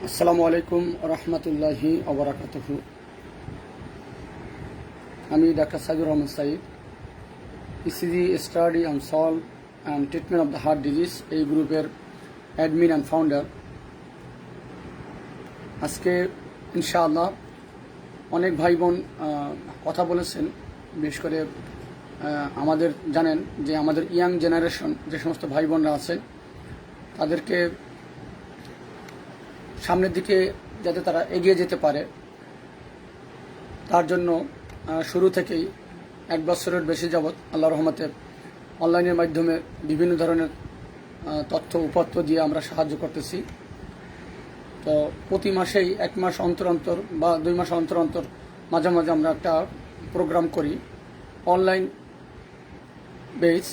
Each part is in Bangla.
আসসালামু আলাইকুম রহমতুল্লাহি ওবরাকাতুহু। আমি doctor Saidur Rahman Sayeed, ECG study and solve and treatment of the heart disease এই গ্রুপের অ্যাডমিন অ্যান্ড ফাউন্ডার। আজকে ইনশাআল্লাহ অনেক ভাই বোন কথা বলেছেন, বিশেষ করে আমাদের জানেন যে আমাদের ইয়াং জেনারেশন যে সমস্ত ভাই বোনরা আছেন তাদেরকে সামনের দিকে যাতে তারা এগিয়ে যেতে পারে তার জন্য শুরু থেকেই 1 বছরের বেশি যাবৎ আল্লাহর রহমতে অনলাইনের মাধ্যমে বিভিন্ন ধরনের তথ্য উপাত্ত দিয়ে আমরা সাহায্য করতেছি। তো প্রতি মাসেই 1 মাস অন্তর অন্তর বা 2 মাস অন্তর অন্তর মাঝে মাঝে আমরা একটা প্রোগ্রাম করি অনলাইন বেস,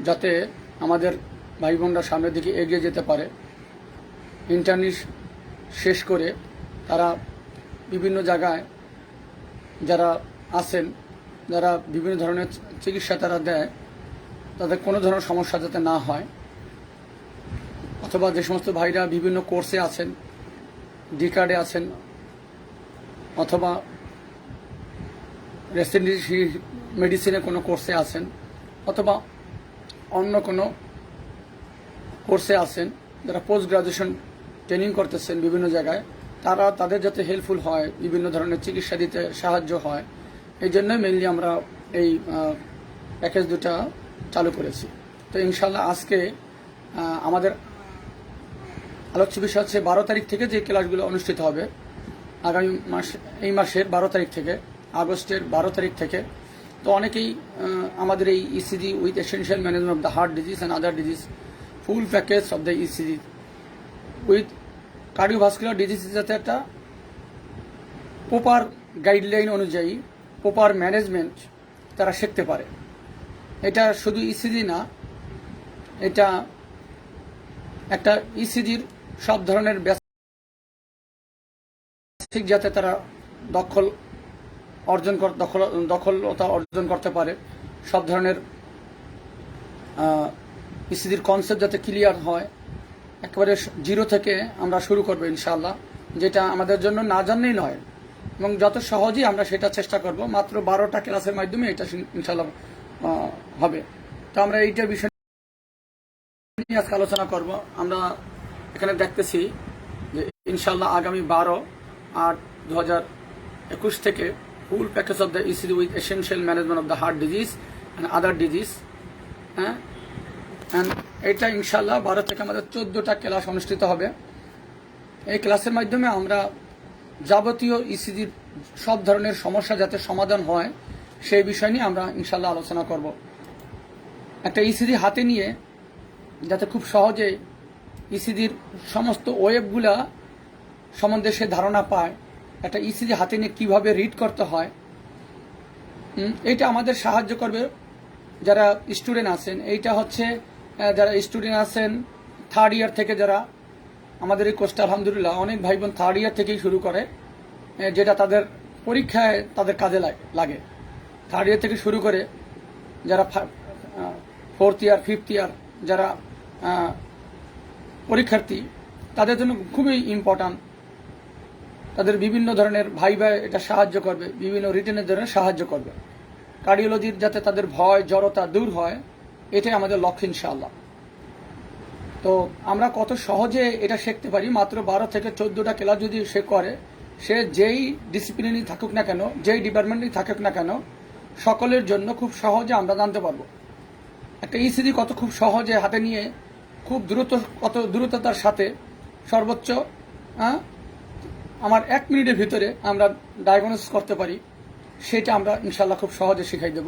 যাতে আমাদের ভাই বোনরা সামনের দিকে এগিয়ে যেতে পারে। ইন্টার্নি শেষ করে তারা বিভিন্ন জায়গায় যারা আছেন, যারা বিভিন্ন ধরনের চিকিৎসা তারা দেয়, তাদের কোনো ধরনের সমস্যা যাতে না হয়, অথবা যে সমস্ত ভাইরা বিভিন্ন কোর্সে আছেন, ডি কার্ডে আছেন, অথবা রেসিডেন্সি মেডিসিনে কোনো কোর্সে আছেন, অথবা অন্য কোনো কোর্সে আছেন, যারা পোস্ট গ্রাজুয়েশন ট্রেনিং করতেছেন বিভিন্ন জায়গায়, তাদের যাতে হেল্পফুল হয়, বিভিন্ন ধরনের চিকিৎসা দিতে সাহায্য হয়, এই জন্যই মেইনলি আমরা এই প্যাকেজ দুটা চালু করেছি। তো ইনশাল্লাহ আজকে আমাদের আলোচ্য বিষয় হচ্ছে 12 তারিখ থেকে যে ক্লাসগুলো অনুষ্ঠিত হবে, আগামী এই মাসের 12 তারিখ থেকে, আগস্টের 12 তারিখ থেকে। তো অনেকেই আমাদের এই ECG with essential management of the heart disease and other disease, full package of the ECG with cardiovascular disease, যাতে একটা প্রপার গাইডলাইন অনুযায়ী প্রপার ম্যানেজমেন্ট তারা শিখতে পারে। এটা শুধু ইসিজি না, এটা একটা ইসিজির সব ধরনের বেসিক যাতে তারা দখলতা অর্জন করতে পারে, সব ধরনের ইসিজির কনসেপ্ট যাতে ক্লিয়ার হয়। একেবারে জিরো থেকে আমরা শুরু করবো ইনশাআল্লাহ, যেটা আমাদের জন্য না জানলেই নয়, এবং যত সহজেই আমরা সেটা চেষ্টা করব। মাত্র 12টা ক্লাসের মাধ্যমে এটা ইনশাআল্লাহ হবে। তো আমরা এইটা বিষয় নিয়ে আজকে আলোচনা করব। আমরা এখানে দেখতেছি যে ইনশাআল্লাহ আগামী 12/8/2021 থেকে ফুল package of the ECG with essential management of the heart disease and other disease, এটা ইনশাআল্লাহ 12 থেকে আমাদের 14টা ক্লাস অনুষ্ঠিত হবে। এই ক্লাসের মাধ্যমে আমরা যাবতীয় ইসিজির সব ধরনের সমস্যা যাতে সমাধান হয় সেই বিষয় নিয়ে আমরা ইনশাআল্লাহ আলোচনা করব। একটা ইসিজি হাতে নিয়ে যাতে খুব সহজে ইসিজির সমস্ত ওয়েবগুলা সম্বন্ধে সে ধারণা পায়, একটা ইসিজি হাতে নিয়ে কীভাবে রিড করতে হয়, এইটা আমাদের সাহায্য করবে যারা স্টুডেন্ট আছেন। এইটা হচ্ছে যারা স্টুডেন্ট আছেন 3rd ইয়ার থেকে, যারা আমাদের এই কোর্সটা আলহামদুলিল্লাহ অনেক ভাই বোন 3rd ইয়ার থেকেই শুরু করে, যেটা তাদের পরীক্ষায় তাদের কাজে লাগে। 3rd ইয়ার থেকে শুরু করে যারা 4th ইয়ার 5th ইয়ার যারা পরীক্ষার্থী, তাদের জন্য খুবই ইম্পর্ট্যান্ট। তাদের বিভিন্ন ধরনের ভাইবা এটা সাহায্য করবে, বিভিন্ন রিটেনের ধরনের সাহায্য করবে। কার্ডিওলজির যাতে তাদের ভয় জড়তা দূর হয়, এটাই আমাদের লক্ষ্য ইনশাআল্লাহ। তো আমরা কত সহজে এটা শিখতে পারি, মাত্র 12 থেকে 14টা ক্লাস যদি সে করে, সে যেই ডিসিপ্লিনই থাকুক না কেন, যেই ডিপার্টমেন্টই থাকুক না কেন, সকলের জন্য খুব সহজে আমরা জানতে পারবো একটা ইসিজি কত খুব সহজে হাতে নিয়ে খুব কত দ্রুততার সাথে সর্বোচ্চ আমার 1 মিনিটের ভিতরে আমরা ডায়াগনোসিস করতে পারি, সেটা আমরা ইনশাআল্লাহ খুব সহজে শিখাই দেব।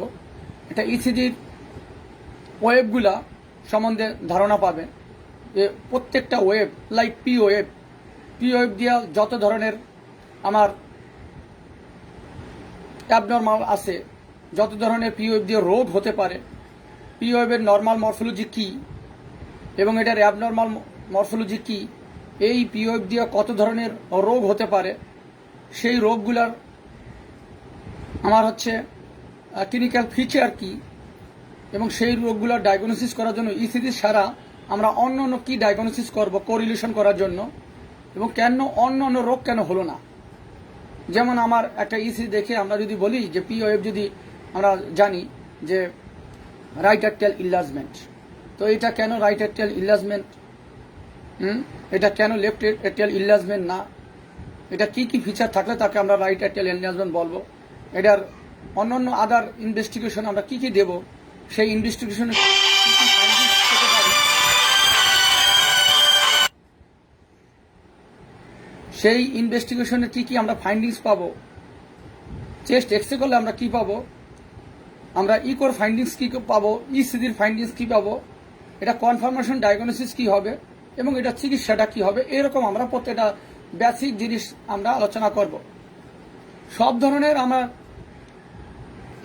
এটা ইসিজির ওয়েবগুলা সম্বন্ধে ধারণা পাবে, যে প্রত্যেকটা ওয়েব লাইক পি ওয়েব দিয়া যত ধরনের আমার অ্যাবনর্মাল আছে, যত ধরনের পি ওয়েব দিয়ে রোগ হতে পারে, পি ওয়েবের নর্মাল মরফোলজি কী এবং এটার অ্যাবনর্মাল মরফোলজি কী, এই পি ওয়েব দিয়ে কত ধরনের রোগ হতে পারে, সেই রোগগুলার আমার হচ্ছে ক্লিনিক্যাল ফিচার কী, এবং সেই রোগগুলোর ডায়াগনোসিস করার জন্য ইসিজি ছাড়া আমরা অন্য অন্য কী ডায়াগনোসিস করব কোরিলেশন করার জন্য, এবং কেন অন্য অন্য রোগ কেন হলো না। যেমন আমার একটা ইসি দেখে আমরা যদি বলি যে পিওএফ, যদি আমরা জানি যে রাইট আর্টেরিয়াল ইনলার্জমেন্ট, তো এটা কেন রাইট আর্টেরিয়াল ইনলার্জমেন্ট, এটা কেন লেফট আর্টেরিয়াল ইনলার্জমেন্ট না, এটা কি কি ফিচার থাকলে তাকে আমরা রাইট আর্টেরিয়াল ইনলার্জমেন্ট বলবো, এটার অন্যান্য আদার ইনভেস্টিগেশন আমরা কি কি দেব, সেই ইনভেস্টিগেশনে সেই ইনভেস্টিগেশনে কি কি আমরা ফাইন্ডিংস পাবো, চেস্ট এক্সরে করলে আমরা কি পাবো, আমরা ইকোর ফাইন্ডিংস কি পাবো, ইসিজির ফাইন্ডিংস কি পাবো, এটা কনফার্মেশন ডায়াগনোসিস কি হবে, এবং এটা চিকিৎসাটা কি হবে, এরকম আমরা প্রত্যেকটা বেসিক জিনিস আমরা আলোচনা করব। সব ধরনের আমরা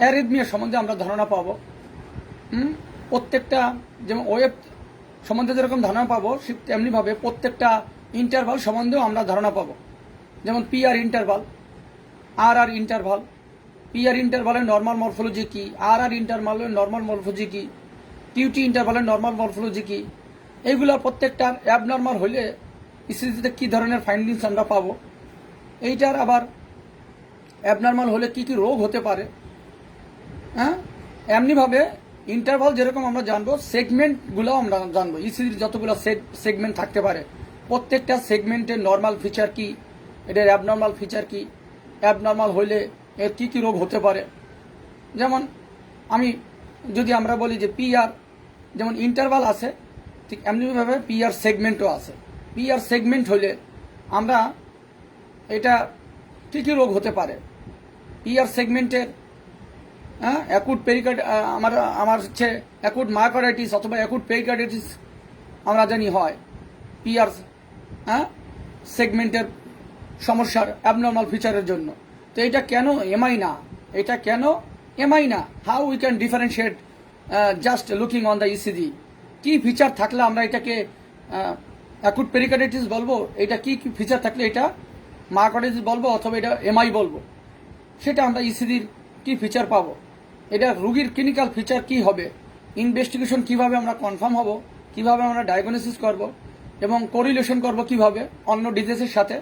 অ্যারিথমিয়া সম্বন্ধে আমরা ধারণা পাবো। প্রত্যেকটা যেমন ওয়েব সম্বন্ধে যেরকম ধারণা পাবো, তেমনিভাবে প্রত্যেকটা ইন্টারভাল সম্বন্ধেও আমরা ধারণা পাবো। যেমন পিআর ইন্টারভাল, আর ইন্টারভাল, পিআর ইন্টারভালের নর্মাল মরফোলজি কি, আর ইন্টারভালের নর্মাল মরফোলজি কি, কিউটি ইন্টারভালের নর্মাল মরফোলজি কি, এইগুলো প্রত্যেকটার অ্যাবনর্মাল হলে ইসিজিতে কী ধরনের ফাইন্ডিংস আমরা পাবো, এইটার আবার অ্যাবনর্মাল হলে কি কি রোগ হতে পারে। হ্যাঁ, এমনিভাবে ইন্টারভাল যেরকম আমরা জানবো, সেগমেন্টগুলো আমরা জানবো, ইসিজির যতগুলো সেগমেন্ট থাকতে পারে, প্রত্যেকটা সেগমেন্টের নর্মাল ফিচার কি, এটার অ্যাবনর্মাল ফিচার কি, অ্যাবনর্মাল হলে এর কী কী রোগ হতে পারে। যেমন যদি আমরা বলি যে পিআর যেমন ইন্টারভাল আছে, ঠিক এমনিভাবে পিআর সেগমেন্টও আছে। পিআর সেগমেন্ট হলে আমরা এটা কী কী রোগ হতে পারে, পিআর সেগমেন্টের অ্যাকুট আমার হচ্ছে অ্যাকুট মায়োকার্ডাইটিস অথবা অ্যাকুট পেরিকার্ডাইটিস আমরা জানি হয় পিআর সেগমেন্টের সমস্যার অ্যাবনর্মাল ফিচারের জন্য। তো এটা কেন এমআই না, এটা কেন এমআই না, how we can differentiate just looking on the ECG, কী ফিচার থাকলে আমরা এটাকে অ্যাকুট পেরিকার্ডাইটিস বলবো, এটা কি কি ফিচার থাকলে এটা মায়োকার্ডাইটিস বলবো অথবা এটা এমআই বলবো, সেটা আমরা ইসিজির কি ফিচার পাবো, এটা রুগীর ক্লিনিক্যাল ফিচার কি হবে, ইনভেস্টিগেশন কিভাবে আমরা কনফার্ম হব, কিভাবে আমরা ডায়াগনোসিস করব, এবং কোরিলেশন করব কিভাবে অন্য ডিজিজের সাথে,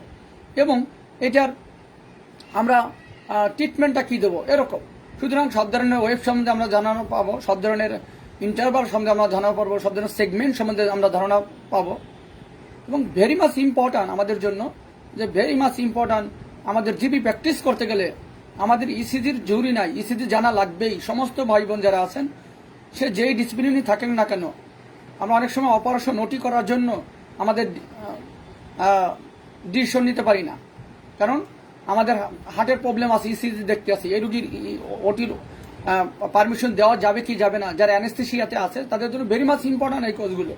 এবং এটার আমরা ট্রিটমেন্টটা কি দেবো, এরকম। সুতরাং সব ধরনের ওয়েব সম্বন্ধে আমরা জানানো পাবো, সব ধরনের ইন্টারভাল সম্বন্ধে আমরা ধারণা পাবো, সব ধরনের সেগমেন্ট সম্বন্ধে আমরা ধারণা পাবো। এবং ভেরি মাচ ইম্পর্ট্যান্ট আমাদের জন্য, যে ভেরি মাচ ইম্পর্ট্যান্ট আমাদের জিবি প্র্যাকটিস করতে গেলে আমাদের ইসিজির জরুরি নাই, ইসিজি জানা লাগবেই। সমস্ত ভাই বোন যারা আছেন, সে যেই ডিসিপ্লিনই থাকেন না কেন, আমরা অনেক সময় অপারেশন ওটি করার জন্য আমাদের ডিসিশন নিতে পারি না, কারণ আমাদের হার্টের প্রবলেম আছে, ইসিজি দেখতে আসি, এই রুগীর ওটির পারমিশন দেওয়া যাবে কি যাবে না। যারা অ্যানেস্থেসিয়াতে আছে তাদের জন্য ভেরি মাচ ইম্পর্ট্যান্ট এই কোর্সগুলো,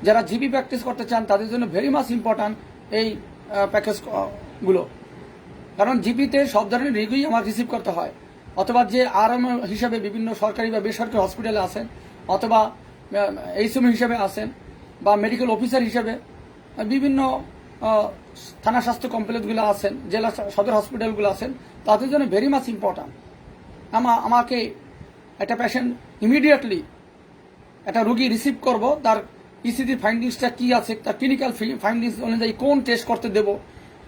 যারা জিবি প্র্যাকটিস করতে চান তাদের জন্য ভেরি মাচ ইম্পর্ট্যান্ট এই প্যাকেজগুলো, কারণ জিপিতে সব ধরনের রোগী আমার রিসিভ করতে হয়, অথবা যে আরএম হিসাবে বিভিন্ন সরকারি বা বেসরকারি হসপিটালে আছেন, অথবা এইচএম হিসাবে আছেন, বা মেডিকেল অফিসার হিসাবে বিভিন্ন থানা স্বাস্থ্য কমপ্লেক্সগুলো আছেন, জেলা সদর হসপিটালগুলো আছেন, তাদের জন্য ভেরি মাচ ইম্পর্ট্যান্ট। আমাকে একটা পেশেন্ট ইমিডিয়েটলি একটা রুগী রিসিভ করব, তার ইসিজির ফাইন্ডিংসটা কি আছে, তার ক্লিনিক্যাল ফাইন্ডিংস অনুযায়ী কোন টেস্ট করতে দেব,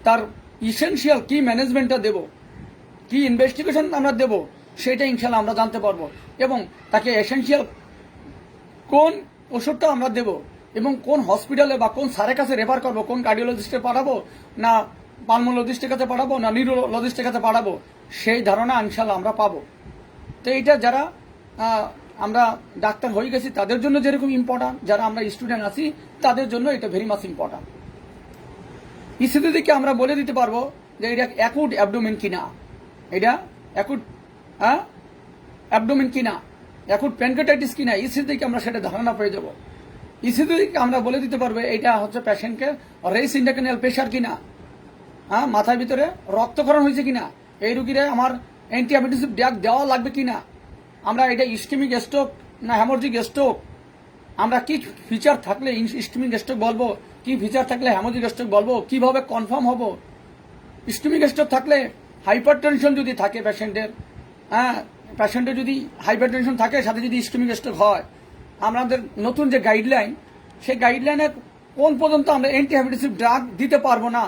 তার ইসেনশিয়াল কি ম্যানেজমেন্টটা দেব, কি ইনভেস্টিগেশন আমরা দেব, সেটা ইনশাল্লাহ আমরা জানতে পারবো। এবং তাকে এসেনশিয়াল কোন ওষুধটা আমরা দেব, এবং কোন হসপিটালে বা কোন স্যারের কাছে রেফার করবো, কোন কার্ডিওলজিস্টে পাঠাবো, না পালমোলজিস্টের কাছে পাঠাবো, না নিউরোলজিস্টের কাছে পাঠাবো, সেই ধারণা ইনশাল্লাহ আমরা পাবো। তো এইটা যারা আমরা ডাক্তার হয়ে গেছি তাদের জন্য যেরকম ইম্পর্ট্যান্ট, যারা আমরা স্টুডেন্ট আছি তাদের জন্য এটা ভেরি মাচ ইম্পর্ট্যান্ট। ইসিজি থেকে আমরা বলে দিতে পারবো যে এটা অ্যাকুট অ্যাবডোমেন কিনা, এটা অ্যাকুট অ্যাবডোমেন কিনা, অ্যাকুট প্যানক্রিয়াটাইটিস কিনা, ইসিজি থেকে আমরা সেটা ধারণা পেয়ে যাবো। ইসিজি থেকে আমরা বলে দিতে পারবো এটা হচ্ছে পেশেন্টকে রেস ইন্টারক্যানিয়াল প্রেশার কিনা, মাথার ভিতরে রক্তক্ষরণ হয়েছে কিনা, এই রুগীরে আমার অ্যান্টিঅ্যামিটিসিভ ড্রাগ দেওয়া লাগবে কিনা, আমরা এটা ইস্কেমিক স্ট্রোক না হ্যামোরজিক স্ট্রোক, আমরা কি ফিচার থাকলে ইস্কেমিক স্ট্রোক বলবো, কি ফিচার থাকলে হ্যামোরজিক স্ট্রোক বলবো, কিভাবে কনফার্ম হব। ইস্কেমিক স্ট্রোক থাকলে হাইপার টেনশন যদি থাকে পেশেন্টের, পেশেন্টের যদি হাইপার টেনশন থাকে সাথে যদি ইস্কেমিক স্ট্রোক হয়, আমাদের নতুন যে গাইডলাইন সেই গাইডলাইনে কোন পর্যন্ত আমরা অ্যান্টি হাইপারটেনসিভ ড্রাগ দিতে পারবো না,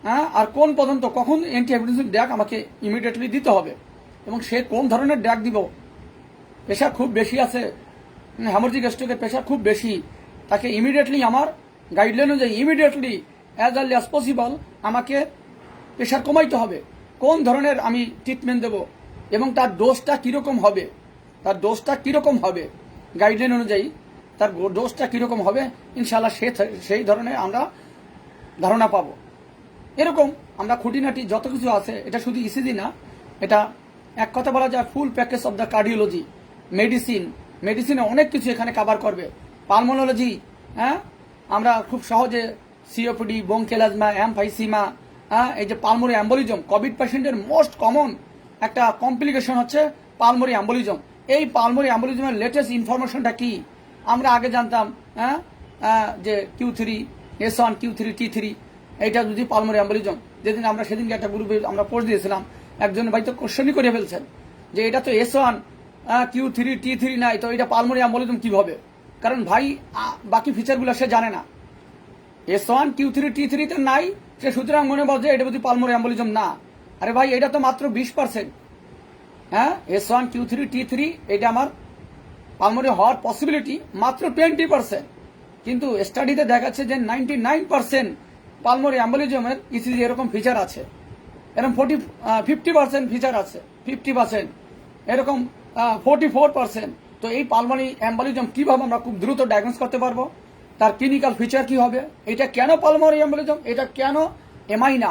হ্যাঁ, আর কোন পর্যন্ত কখন অ্যান্টি হাইপারটেনসিভ ড্রাগ আমাকে ইমিডিয়েটলি দিতে হবে এবং সে কোন ধরনের ড্রাগ দিব। প্রেশার খুব বেশি আছে, হ্যামোরেজিক স্ট্রোকের প্রেশার খুব বেশি, তাকে ইমিডিয়েটলি আমার গাইডলাইন অনুযায়ী immediately as early as possible আমাকে প্রেশার কমাইতে হবে। কোন ধরনের আমি ট্রিটমেন্ট দেব এবং তার ডোজটা কীরকম হবে, গাইডলাইন অনুযায়ী তার ডোজটা কীরকম হবে, ইনশাল্লাহ সেই ধরনের আমরা ধারণা পাবো। এরকম আমরা খুঁটিনাটি যত কিছু আছে, এটা শুধু ইসিজি না, এটা এক কথা বলা যায় full package of the cardiology. মেডিসিনে অনেক কিছু এখানে কভার করবে। পালমোনোলজি, হ্যাঁ, আমরা খুব সহজে সিওপিডি, ব্রঙ্কিয়াল, এমফাইসিমা, এই যে পালমোরি অ্যাম্বলিজম, কোভিড পেশেন্টের মোস্ট কমন একটা কমপ্লিকেশন হচ্ছে পালমোরি অ্যাম্বলিজম। এই পালমোরি অ্যাম্বলিজমের লেটেস্ট ইনফরমেশনটা কি? আমরা আগে জানতাম যে Q3, S1, Q3, T3, এইটা যদি পালমোরি অ্যাম্বলিজম। যেদিন আমরা সেদিনকে একটা গ্রুপে আমরা পোস্ট দিয়েছিলাম, একজন ভাই তো কোশ্চেনই করে ফেলছেন যে এটা তো S1, Q3, T3 নাই, তো এটা পালমোরি অ্যাম্বলিজম কিভাবে? কারণ ভাই বাকি ফিচারগুলো সে জানে না। S1, Q3, T3 তো নাই, সে সুতরাং মনে বলছে এটা বুঝি পালমোরি অ্যাম্বলিজম না। আরে ভাই, এটা তো মাত্র 20%। হ্যাঁ, S1, Q3, T3 এটা আমার পালমোরি হওয়ার পসিবিলিটি মাত্র 20%, কিন্তু স্টাডিতে দেখাচ্ছে যে 99% পালমোরি অ্যাম্বলিজমের ইসিজি এরকম ফিচার আছে, এরকম 50% ফিচার আছে, 50%, এরকম 44%। তো এই পালমোরি অ্যাম্বলিজম কিভাবে আমরা খুব দ্রুত ডায়াগনোস করতে পারবো, তার ক্লিনিক্যাল ফিচার কি হবে, এটা কেন পালমোরি অ্যাম্বলিজম, এটা কেন এমআই না,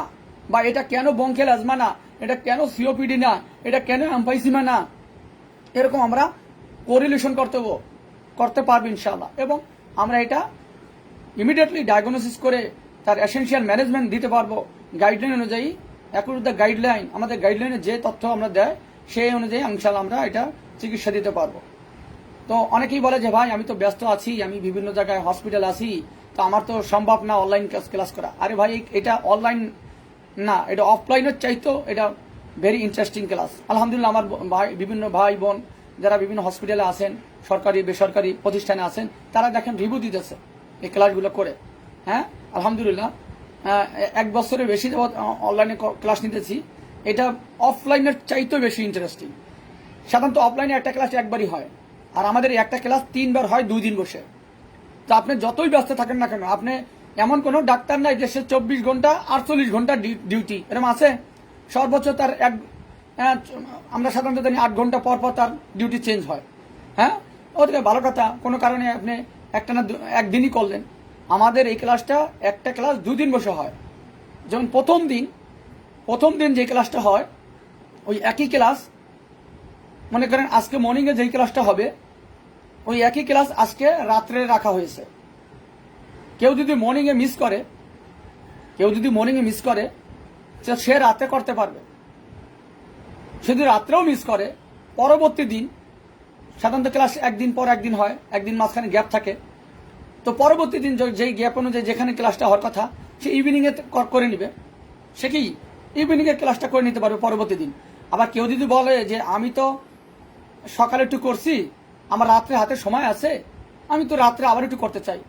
বা এটা কেন ব্রঙ্কিয়াল অ্যাজমা না, এটা কেন সিওপিডি না, এটা কেন এমফাইসিমা না, এরকম আমরা কোরিলেশন করতে পারবো ইনশাআল্লাহ। এবং আমরা এটা ইমিডিয়েটলি ডায়াগনোসিস করে তার এসেনশিয়াল ম্যানেজমেন্ট দিতে পারবো গাইডলাইন অনুযায়ী। অ্যাকর্ডিং টু দ্য গাইডলাইন, আমাদের গাইডলাইনে যে তথ্য আমরা দেয় সেই অনুযায়ী ইনশাআল্লাহ আমরা এটা চিকিৎসা দিতে পারবো। তো অনেকেই বলে যে ভাই আমি তো ব্যস্ত আছি, আমি বিভিন্ন জায়গায় হসপিটাল আছি, তো আমার তো সম্ভব না অনলাইন ক্লাস করা। আরে ভাই, এটা অনলাইন না, এটা অফলাইনের চাইতো এটা ভেরি ইন্টারেস্টিং ক্লাস। আলহামদুলিল্লাহ, আমার বিভিন্ন ভাই বোন যারা বিভিন্ন হসপিটালে আছেন, সরকারি বেসরকারি প্রতিষ্ঠানে আছেন, তারা দেখেন রিভিউ দিতেছে এই ক্লাসগুলো করে। হ্যাঁ, আলহামদুলিল্লাহ, 1 বছরের বেশি যাবৎ অনলাইনে ক্লাস নিতেছি। এটা অফলাইনের চাইতেও বেশি ইন্টারেস্টিং। সাধারণত অফলাইনে একটা ক্লাস একবারই হয়, আর আমাদের একটা ক্লাস 3 বার হয় 2 দিন বসে। তো আপনি যতই ব্যস্ত থাকেন না কেন, আপনি এমন কোনো ডাক্তার নাই যে সে 24 ঘন্টা 48 ঘন্টা ডিউটি, এরকম আছে? সর্বোচ্চ তার আমরা সাধারণত জানি 8 ঘন্টা পর পর তার ডিউটি চেঞ্জ হয়। হ্যাঁ, ওদিকে ভালো কথা, কোনো কারণে আপনি একটানা একদিনই করলেন। আমাদের এই ক্লাসটা একটা ক্লাস 2 দিন বসে হয়। যেমন প্রথম দিন যে ক্লাসটা হয়, ওই একই ক্লাস, মনে করেন আজকে মর্নিংয়ে যেই ক্লাসটা হবে, ওই একই ক্লাস আজকে রাত্রে রাখা হয়েছে। কেউ যদি মর্নিংয়ে মিস করে সে রাতে করতে পারবে। যদি রাত্রেও মিস করে, পরবর্তী দিন, সাধারণত ক্লাস একদিন পর একদিন হয়, একদিন মাঝখানে গ্যাপ থাকে, তো পরবর্তী দিন যেই গ্যাপ অনুযায়ী যেখানে ক্লাসটা হওয়ার কথা সে ইভিনিংয়ে করে নিবে, সে কি ইভিনিংয়ে ক্লাসটা করে নিতে পারবে পরবর্তী দিন। আবার কেউ যদি বলে যে আমি তো সকালে একটু করছি, আমার রাত্রে হাতে সময় আছে, আমি তো রাত্রে আবার একটু করতে চাই,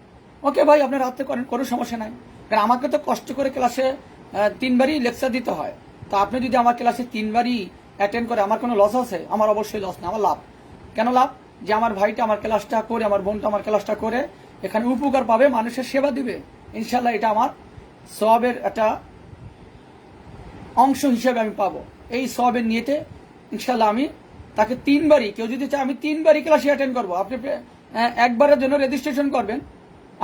ওকে ভাই, আপনি রাত্রে করেন, কোনো সমস্যা নাই। কারণ আমাকে তো কষ্ট করে ক্লাসে 3 বারই লেকচার দিতে হয়। তো আপনি যদি আমার ক্লাসে 3 বারই অ্যাটেন্ড করে, আমার কোনো লস আছে? আমার অবশ্যই লস না, আমার লাভ। কেন লাভ? যে আমার ভাইটা আমার ক্লাসটা করে, আমার বোনটা আমার ক্লাসটা করে এখানে উপকার পাবে, মানুষের সেবা দিবে, ইনশাল্লাহ এটা আমার সওয়াবের একটা অংশ হিসেবে আমি পাবো। এই সওয়াবের নিয়েতে ইনশাল্লাহ আমি তাকে 3 বারই, কেউ যদি চায় আমি 3 বারই ক্লাসে অ্যাটেন্ড করবো, আপনি একবারের জন্য রেজিস্ট্রেশন করবেন,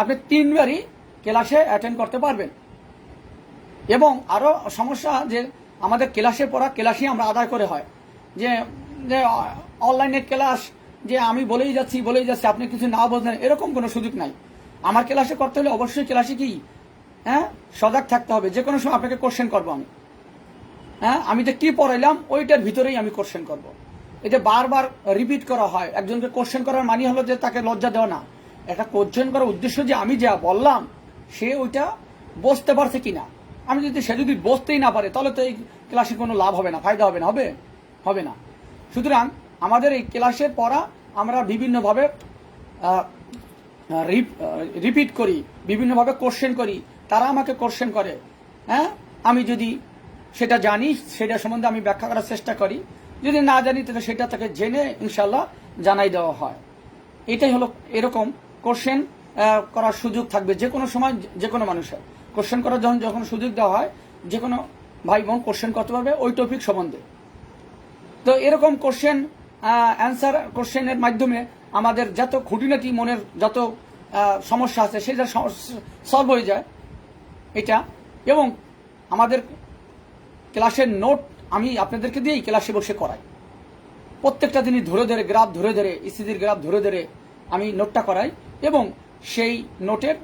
আপনি 3 বারই ক্লাসে অ্যাটেন্ড করতে পারবেন। এবং আরো সমস্যা যে আমাদের ক্লাসে পড়া ক্লাসই আমরা আদায় করে হয়, যে অনলাইনে ক্লাস যে আমি বলেই যাচ্ছি আপনি কিছু না বোঝেন, এরকম কোনো সুযোগ নাই। আমার ক্লাসে করতে হলে অবশ্যই ক্লাসে কি সজাগ থাকতে হবে। যে কোনো সময় আপনাকে কোশ্চেন করবো আমি যে কি পড়াইলাম ওইটার ভিতরেই আমি কোশ্চেন করব। এটা বারবার রিপিট করা হয়। একজনকে কোশ্চেন করার মানে হলো যে তাকে লজ্জা দেওয়া না, একটা কোশ্চেন করার উদ্দেশ্য যে আমি যা বললাম সে ওইটা বুঝতে পারছে কিনা। সে যদি বুঝতেই না পারে তাহলে তো এই ক্লাসে কোনো লাভ হবে না, ফায়দা হবে না, হবে না। সুতরাং আমাদের এই ক্লাসের পড়া আমরা বিভিন্নভাবে রিপিট করি, বিভিন্নভাবে কোশ্চেন করি, তারা আমাকে কোশ্চেন করে, হ্যাঁ, আমি যদি সেটা জানি সেটা সম্বন্ধে আমি ব্যাখ্যা করার চেষ্টা করি, যদি না জানি তাহলে সেটা তাকে জেনে ইনশাল্লাহ জানাই দেওয়া হয়। এটাই হলো, এরকম কোশ্চেন করার সুযোগ থাকবে যে কোনো সময়, যে কোনো মানুষের কোশ্চেন করার যখন সুযোগ দেওয়া হয়, যে কোনো ভাই বোন কোশ্চেন করতে পারবে ওই টপিক সম্বন্ধে। তো এরকম কোশ্চেন অ্যান্সার কোশ্চেনের মাধ্যমে আমাদের যত খুঁটিনাটি মনের যত সমস্যা আছে সেটা সলভ হয়ে যায় এটা। এবং আমাদের ক্লাসের নোট আমি আপনাদেরকে দিয়েই ক্লাসে বসে করাই, প্রত্যেকটা দিনই ধরে ধরে গ্রাফ ধরে ধরে ইসিজির গ্রাফ ধরে ধরে আমি নোটটা করাই এবং সেই নোটের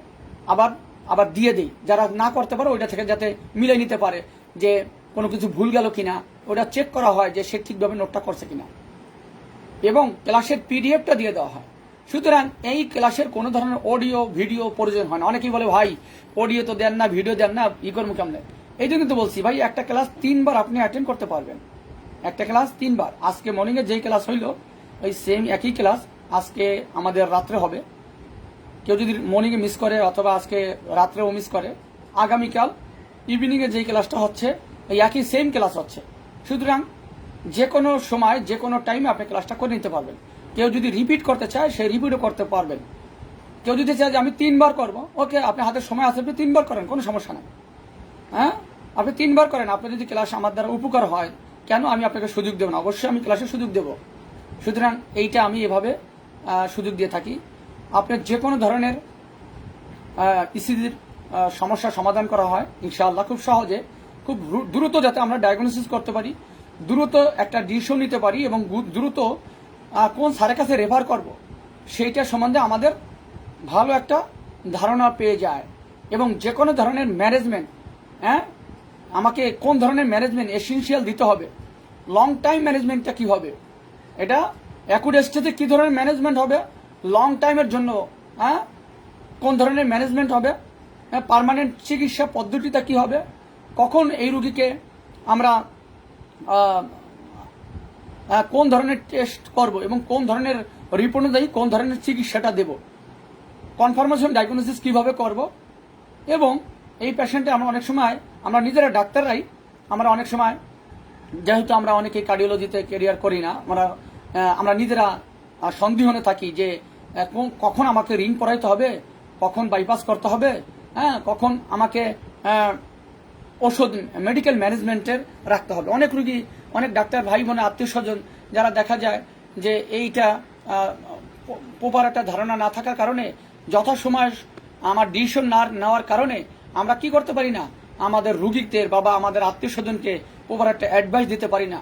আবার দিয়ে দিই, যারা না করতে পারে ওইটা থেকে যাতে মিলে নিতে পারে যে কোনো কিছু ভুল গেল কিনা, ওটা চেক করা হয় যে সে ঠিকভাবে নোটটা করছে কিনা, এবং ক্লাসের পিডিএফটা দিয়ে দেওয়া হয়। সুতরাং এই ক্লাসের কোনো ধরনের অডিও ভিডিও প্রয়োজন হয় না। অনেকেই বলে ভাই অডিও তো দেন না, ভিডিও দেন না, ই করবো কেমনে? এই জন্য তো বলছি ভাই, একটা ক্লাস 3 বার আপনি অ্যাটেন্ড করতে পারবেন, একটা ক্লাস 3 বার। আজকে মর্নিংয়ে যেই ক্লাস হইলো ওই সেম একই ক্লাস আজকে আমাদের রাত্রে হবে। কেউ যদি মর্নিংয়ে মিস করে অথবা আজকে রাত্রেও মিস করে, আগামীকাল ইভিনিংয়ে যেই ক্লাসটা হচ্ছে এই একই সেম ক্লাস হচ্ছে। সুতরাং যে কোনো সময় যে কোনো টাইমে আপনি ক্লাসটা করে নিতে পারবেন। কেউ যদি রিপিট করতে চায় সে রিপিটও করতে পারবেন। কেউ যদি চায় যে আমি 3 বার করবো, ওকে, আপনি হাতে সময় আছে, আপনি 3 বার করেন, কোনো সমস্যা নেই। হ্যাঁ, আপনি 3 বার করেন। আপনার যদি ক্লাস আমার দ্বারা উপকার হয়, কেন আমি আপনাকে সুযোগ দেবো না? অবশ্যই আমি ক্লাসে সুযোগ দেব। সুতরাং এইটা আমি এভাবে সুযোগ দিয়ে থাকি। আপনার যে কোনো ধরনের ইসিজির সমস্যার সমাধান করা হয় ইনশাআল্লাহ খুব সহজে, খুব দ্রুত, যাতে আমরা ডায়াগনোসিস করতে পারি, দ্রুত একটা ডিসিশন নিতে পারি এবং দ্রুত কোন স্যারের কাছে রেফার করব সেইটা সম্বন্ধে আমাদের ভালো একটা ধারণা পেয়ে যায়। এবং যে কোনো ধরনের ম্যানেজমেন্ট, হ্যাঁ, আমাকে কোন ধরনের ম্যানেজমেন্ট এসেনশিয়াল দিতে হবে, লং টাইম ম্যানেজমেন্টটা কি হবে, এটা অ্যাকুট স্টেজে কী ধরনের ম্যানেজমেন্ট হবে, লং টাইমের জন্য হ্যাঁ কোন ধরনের ম্যানেজমেন্ট হবে, হ্যাঁ, পার্মানেন্ট চিকিৎসা পদ্ধতিটা কি হবে, কখন এই রুগীকে আমরা কোন ধরনের টেস্ট করব এবং কোন ধরনের রিপোর্ট অনুযায়ী কোন ধরনের চিকিৎসাটা দেব, কনফার্মেশন ডায়াগনোসিস কিভাবে করব। এবং এই পেশেন্টে আমরা অনেক সময় আমরা নিজেরা ডাক্তাররাই আমরা অনেক সময়, যেহেতু আমরা অনেকেই কার্ডিওলজিতে ক্যারিয়ার করি না, আমরা নিজেরা সন্দিহানে থাকি যে কখন আমাকে রিং পরাইতে হবে, কখন বাইপাস করতে হবে, হ্যাঁ, কখন আমাকে ওষুধ মেডিকেল ম্যানেজমেন্টের রাখতে হবে। অনেক রুগী, অনেক ডাক্তার ভাই বোনে আত্মীয় স্বজন যারা দেখা যায় যে এইটা প্রপার একটা ধারণা না থাকার কারণে, যথাসময় আমার ডিসিশন না নেওয়ার কারণে আমরা কি করতে পারি না, আমাদের রুগীদের বাবা আমাদের আত্মীয় স্বজনকে প্রপার একটা অ্যাডভাইস দিতে পারি না,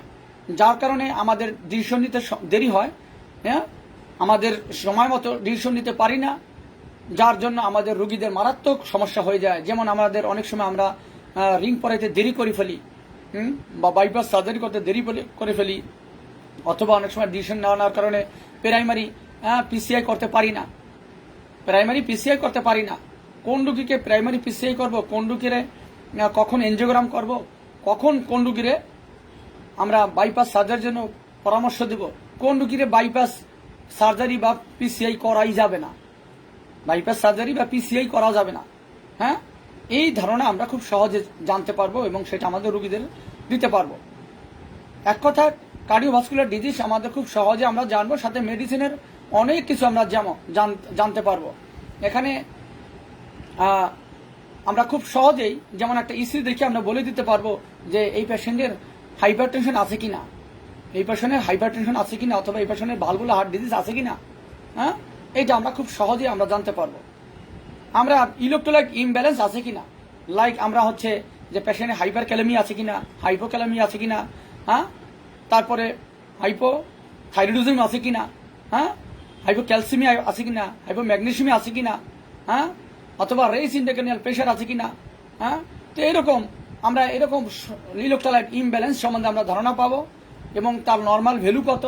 যার কারণে আমাদের ডিসিশন নিতে দেরি হয়, হ্যাঁ, আমাদের সময় মতো ডিসিশন নিতে পারি না, যার জন্য আমাদের রুগীদের মারাত্মক সমস্যা হয়ে যায়। যেমন আমাদের অনেক সময় আমরা রিং পরাইতে দেরি করে ফেলি, বা বাইপাস সার্জারি করতে দেরি করে ফেলি, অথবা অনেক সময় ডিসিশন নেওয়ার কারণে প্রাইমারি পিসিআই করতে পারি না, করতে পারি না। কোন রুগীকে প্রাইমারি পিসিআই করব, কোন রুগীরে কখন এনজিওগ্রাম করব, কখন কোন রুগীরে আমরা বাইপাস সার্জারির জন্য পরামর্শ দেব, কোন রুগীরে বাইপাস সার্জারি বা পিসিআই করাই যাবে না, বাইপাস সার্জারি বা পিসিআই করা যাবে না, হ্যাঁ, এই ধারণা আমরা খুব সহজে জানতে পারবো এবং সেটা আমাদের রুগীদের দিতে পারবো। এক কথা, কার্ডিওভাস্কুলার ডিজিজ আমাদের খুব সহজে আমরা জানবো, সাথে মেডিসিনের অনেক কিছু আমরা জানতে পারবো। এখানে আমরা খুব সহজেই যেমন একটা ইসি দেখে আমরা বলে দিতে পারবো যে এই পেশেন্টের হাইপার টেনশন আছে কিনা, এই পেশেন্টের হাইপার টেনশন আছে কিনা, অথবা এই পেশেন্টের ভালভুলার হার্ট ডিজিজ আছে কিনা, হ্যাঁ, এইটা আমরা খুব সহজেই আমরা জানতে পারবো। আমরা ইলেকট্রোলাইট ইমব্যালেন্স আছে কিনা, লাইক আমরা হচ্ছে যে পেশেন্টের হাইপার ক্যালেমি আছে কিনা, হাইপোক্যালেমি আছে কিনা, হ্যাঁ, তারপরে হাইপোথাইরয়েডিজম আছে কিনা, হ্যাঁ, হাইপোক্যালসিমিয়া আছে কিনা, হাইপোম্যাগনেসিয়ামি আছে কিনা, হ্যাঁ, অথবা রেস ইন্টারক্রেনিয়াল প্রেশার আছে কিনা, হ্যাঁ। তো এরকম আমরা এরকম ইলেকট্রোলাইট ইমব্যালেন্স সম্বন্ধে আমরা ধারণা পাবো এবং তার নর্মাল ভ্যালু কত,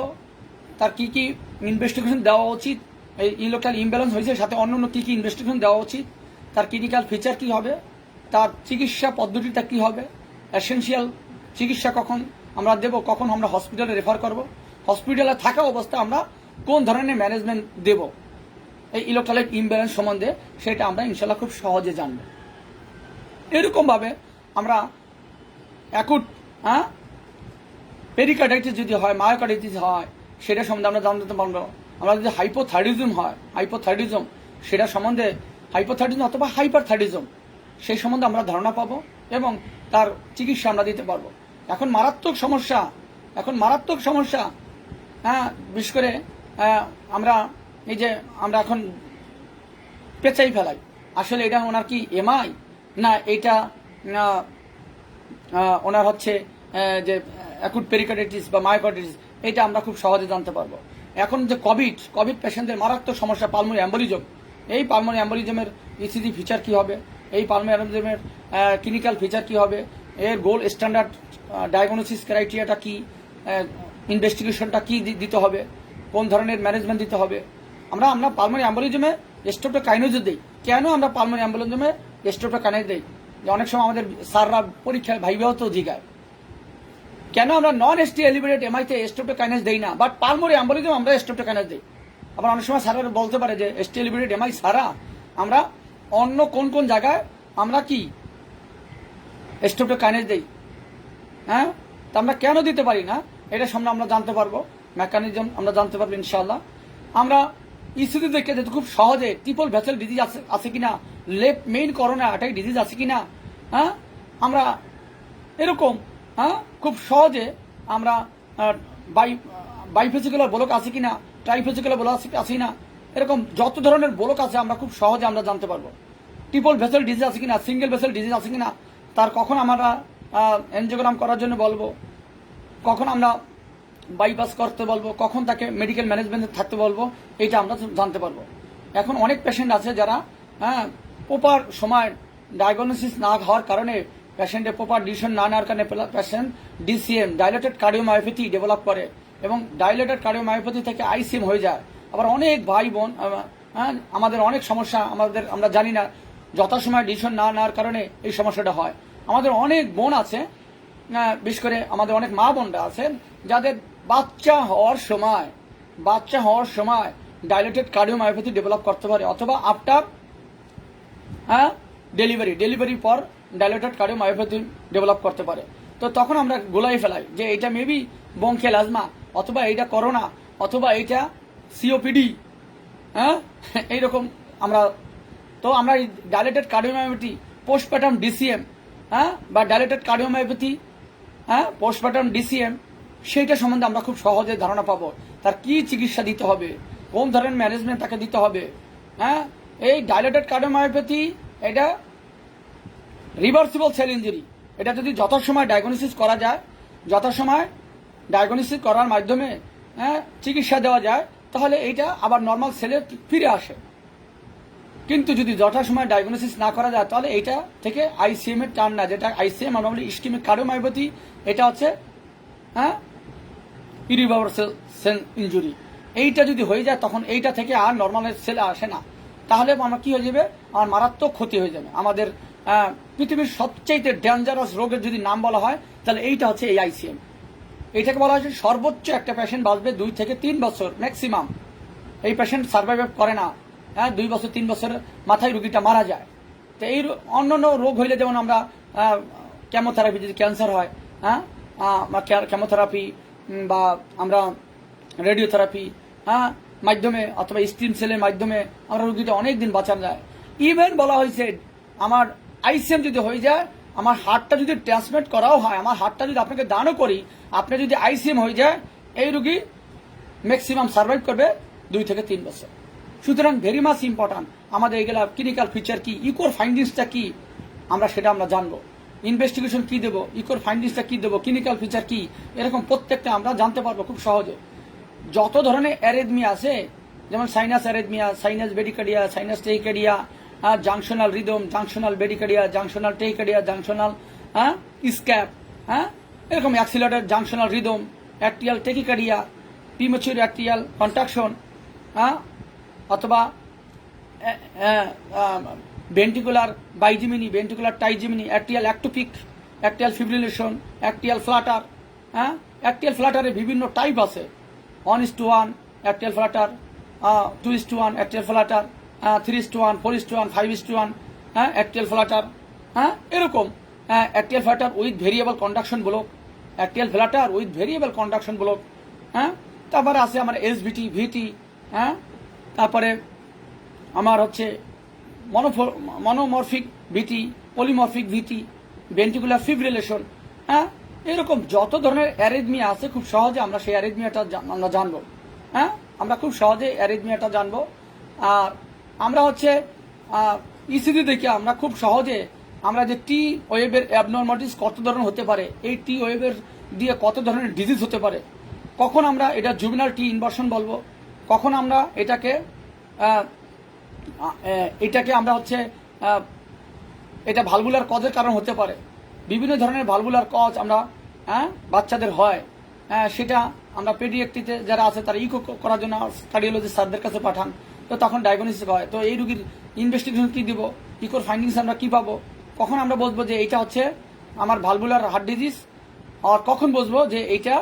তার কি কি ইনভেস্টিগেশন দেওয়া উচিত, এই ইলেকট্রোলাইট ইমব্যালেন্স হয়েছে সাথে অন্য কি কি ইনভেস্টিগেশন দেওয়া উচিত, তার ক্লিনিক্যাল ফিচার কি হবে, তার চিকিৎসা পদ্ধতিটা কি হবে, এসেনশিয়াল চিকিৎসা কখন আমরা দেব, কখন আমরা হসপিটালে রেফার করব, হসপিটালে থাকা অবস্থায় আমরা কোন ধরনের ম্যানেজমেন্ট দেব, এই ইলেকট্রোলাইট ইমব্যালেন্স সম্বন্ধে সেটা আমরা ইনশাল্লাহ খুব সহজে জানব। এরকমভাবে আমরা অ্যাকুট পেরিকার্ডাইটিস যদি হয়, মায়োকার্ডাইটিস হয়, সেটা সম্বন্ধে আমরা জানতে পারবো। আমরা যদি হাইপোথাইরয়েডিজম হয়, হাইপোথাইরয়েডিজম সেটা সম্বন্ধে, হাইপোথাইরয়েডিজম অথবা হাইপারথাইরয়েডিজম সেই সম্বন্ধে আমরা ধারণা পাবো এবং তার চিকিৎসা আমরা দিতে পারবো। এখন মারাত্মক সমস্যা বিশেষ করে আমরা এই যে আমরা এখন পেঁচাই ফেলাই, আসলে এটা ওনার কি এমআই না এটা ওনার হচ্ছে যে অ্যাকুট পেরিকার্ডাইটিস বা মায়োকার্ডাইটিস, এটা আমরা খুব সহজে জানতে পারবো। এখন যে কোভিড পেশেন্টদের মারাত্মক সমস্যা পালমোনারি এম্বোলিজম, এই পালমোনারি এম্বোলিজমের ইসিজি ফিচার কি হবে, এই পালমোনারি এম্বোলিজমের ক্লিনিক্যাল ফিচার কি হবে, এর গোল্ড স্ট্যান্ডার্ড ডায়াগনোসিস ক্রাইটেরিয়াটা কি, ইনভেস্টিগেশনটা কি দিতে হবে, কোন ধরনের ম্যানেজমেন্ট দিতে হবে। আমরা পালমোনারি এম্বোলিজমে স্ট্রেপ্টোকাইনোজ দিই। কেন আমরা পালমোনারি এম্বোলিজমে স্ট্রেপ্টোকাইনোজ দিই? যে অনেক সময় আমাদের স্যাররা পরীক্ষায় ভাইভাও তো জিগায় কেন আমরা নন এসটি এলিভেটেড এমআইতে স্ট্রেপ্টোকাইনেজ দেই না, বাট পালমোনারি এম্বোলিজম আমরা স্ট্রেপ্টোকাইনেজ দিই। আবার অনেক সময় স্যারেরা বলতে পারে যে এসটি এলিভেটেড এমআই ছাড়া আমরা অন্য কোন জায়গায় আমরা কি স্ট্রেপ্টোকাইনেজ দেই, তা আমরা কেন দিতে পারি না, এটা সামনে আমরা জানতে পারবো, মেকানিজম আমরা জানতে পারবো ইনশাআল্লাহ। আমরা ইসিজি দেখে যেহেতু খুব সহজে ট্রিপল ভেসেল ডিজিজ আছে কিনা, left main corona artery disease আছে কিনা, আমরা এরকম খুব সহজে আমরা বাইফেসিকুলার ব্লক আছে কিনা, ট্রাইফেসিকুলার ব্লক আছে কিনা, এরকম যত ধরনের ব্লক আছে আমরা খুব সহজে আমরা জানতে পারবো। ট্রিপল ভেসেল ডিজিজ আছে কিনা, সিঙ্গেল ভেসেল ডিজিজ আছে কিনা, তার কখন আমরা এনজিওগ্রাম করার জন্য বলবো, কখন আমরা বাইপাস করতে বলবো, কখন তাকে মেডিকেল ম্যানেজমেন্টে থাকতে বলবো, এইটা আমরা জানতে পারবো। এখন অনেক পেশেন্ট আছে যারা প্রপার সময় ডায়াগনোসিস না হওয়ার কারণে, পেশেন্টের প্রপার ডিসিশন না নেওয়ার কারণে patient DCM dilated cardiomyopathy develop করে এবং ডাইলেটেড কার্ডিওমায়োপ্যাথি থেকে আইসিএম হয়ে যায়। আবার অনেক ভাই বোন আমাদের অনেক সমস্যা আমরা জানি না, যথাসময় ডিসিশন না নেওয়ার কারণে এই সমস্যাটা হয়। আমাদের অনেক বোন আছে, বিশেষ করে আমাদের অনেক মা বোনরা আছেন যাদের বাচ্চা হওয়ার সময় ডাইলেটেড কার্ডিওমায়োপ্যাথি ডেভেলপ করতে পারে, অথবা আফটার ডেলিভারির পর ডাইলেটেড কার্ডিওমায়োপ্যাথি ডেভেলপ করতে পারে। তো তখন আমরা গোলাই ফেলাই যে এটা মেবি বঙ্কিয়াল অ্যাজমা, অথবা এইটা করোনা, অথবা এইটা সিওপিডি, এইরকম আমরা এই ডাইলেটেড কার্ডিওমায়োপ্যাথি পোস্টপার্টাম ডিসিএম বা ডাইলেটেড কার্ডিওমায়োপ্যাথি পোস্টপার্টাম ডিসিএম, সেইটা সম্বন্ধে আমরা খুব সহজে ধারণা পাবো। তার কি চিকিৎসা দিতে হবে, কোন ধরনের ম্যানেজমেন্ট তাকে দিতে হবে। এই ডাইলেটেড কার্ডিওমায়োপ্যাথি এটা রিভার্সিবল সেল ইঞ্জুরি, এটা যদি যথাসময় ডায়াগনোসিস করা যায়, যথাসময় ডায়াগনোসিস করার মাধ্যমে চিকিৎসা দেওয়া যায়, তাহলে এইটা আবার নর্মাল সেলে ফিরে আসে। কিন্তু যদি যথাসময় ডায়াগনোসিস না করা যায়, তাহলে এইটা থেকে আইসিএম এর টার্ন না, যেটা আইসিএম আমরা বলি ইস্কিমিক কার্ডিওমায়োপ্যাথি, এটা হচ্ছে ইরিভার্সিবল সেল ইঞ্জুরি। এইটা যদি হয়ে যায় তখন এইটা থেকে আর নর্মাল সেলে আসে না, তাহলে আমার কি হয়ে যাবে, আমার মারাত্মক ক্ষতি হয়ে যাবে। আমাদের পৃথিবীর সবচেয়ে ডেঞ্জারাস রোগের যদি নাম বলা হয়, তাহলে এইটা হচ্ছে এই আইসিএম। এইটাকে বলা হচ্ছে সর্বোচ্চ একটা পেশেন্ট বাঁচবে 2 থেকে 3 বছর ম্যাক্সিমাম। এই পেশেন্ট সার্ভাইভ করে না, 2 বছর 3 বছরের মাথায় রোগীটা মারা যায়। তো এই অন্যান্য রোগ হইলে যেমন আমরা কেমোথেরাপি, যদি ক্যান্সার হয় কেমোথেরাপি বা আমরা রেডিওথেরাপি মাধ্যমে অথবা স্টিম সেলের মাধ্যমে আমরা রোগীটা অনেক দিন বাঁচানো যায়। ইভেন বলা হয়েছে আমার আইসিএম যদি হয়ে যায়, আমার হার্টটা যদি ট্রান্সপ্লান্ট করাও হয়, আমার হার্টটা যদি আপনাকে দানও করি, আপনি যদি আইসিএম হয়ে যায়, এই রোগী ম্যাক্সিমাম সার্ভাইভ করবে 2 থেকে 3 বছর। সুতরাং ভেরি মাচ ইম্পর্টেন্ট আমাদের এগুলা ক্লিনিক্যাল ফিচার কি, ইকোর ফাইন্ডিংসটা কি, সেটা আমরা জানবো। ইনভেস্টিগেশন কি দেবো, ইকোর ফাইন্ডিংসটা কি দেবো, ক্লিনিক্যাল ফিচার কি, এরকম প্রত্যেকটা আমরা জানতে পারবো খুব সহজে। যত ধরনের অ্যারেথমিয়া আছে, যেমন sinus arrhythmia, sinus bradycardia, sinus tachycardia, junctional rhythm, junctional bradycardia, junctional tachycardia, junctional escape, এরকম accelerated junctional rhythm, atrial tachycardia, premature atrial contraction, অথবা ventricular bigeminy, ventricular trigeminy, atrial ectopic, atrial fibrillation, atrial flutter. অ্যাক্টিয়াল ফ্লাটারের বিভিন্ন টাইপ আছে, 1:1 অ্যাক্টিয়াল ফ্লাটার, 2:1 অ্যাক্টিয়াল ফ্লাটার, 3:1, 4:1, 5:1, হ্যাঁ অ্যাক্টিয়াল ফ্লাটার, হ্যাঁ এরকম অ্যাক্টিয়াল Flutter with variable conduction block, অ্যাক্টিয়াল Flutter with variable conduction block, হ্যাঁ তারপরে আছে আমার এসভিটি, ভিটি, হ্যাঁ তারপরে আমার হচ্ছে মনোমরফিক ভিটি, পলিমরফিক ভিটি, ভেন্ট্রিকুলার ফিব্রিলেশন, হ্যাঁ এরকম যত ধরনের অ্যারিথমিয়া আছে খুব সহজে আমরা সেই অ্যারিথমিয়াটা আমরা জানবো, হ্যাঁ আমরা খুব সহজে অ্যারিথমিয়াটা জানবো। আর আমরা হচ্ছে ইসিজি দেখে আমরা খুব সহজে আমরা যে টি ওয়েভের অ্যাবনর্মালিটিস কত ধরনের হতে পারে, এই টি ওয়েভের দিয়ে কত ধরনের ডিজিজ হতে পারে, কখন আমরা এটা জুবিনাল টি ইনভার্সন বলবো, কখন আমরা এটাকে আমরা হচ্ছে এটা ভালভুলার কজের কারণ হতে পারে। বিভিন্ন ধরনের ভালভুলার কজ আমরা বাচ্চাদের হয়, সেটা আমরা পেডিয়াট্রিতে যারা আছে তারা ইকো করার জন্য কার্ডিওলজি স্যারদের কাছে পাঠান, তো তখন ডায়াগনোসিস হয়। তো এই রুগীর ইনভেস্টিগেশন কি দিব, ইকোর ফাইন্ডিংস আমরা কি পাবো, কখন আমরা বুঝবো যে এইটা হচ্ছে আমার ভালভুলার হার্ট ডিজিজ, আর কখন বুঝবো যে এইটা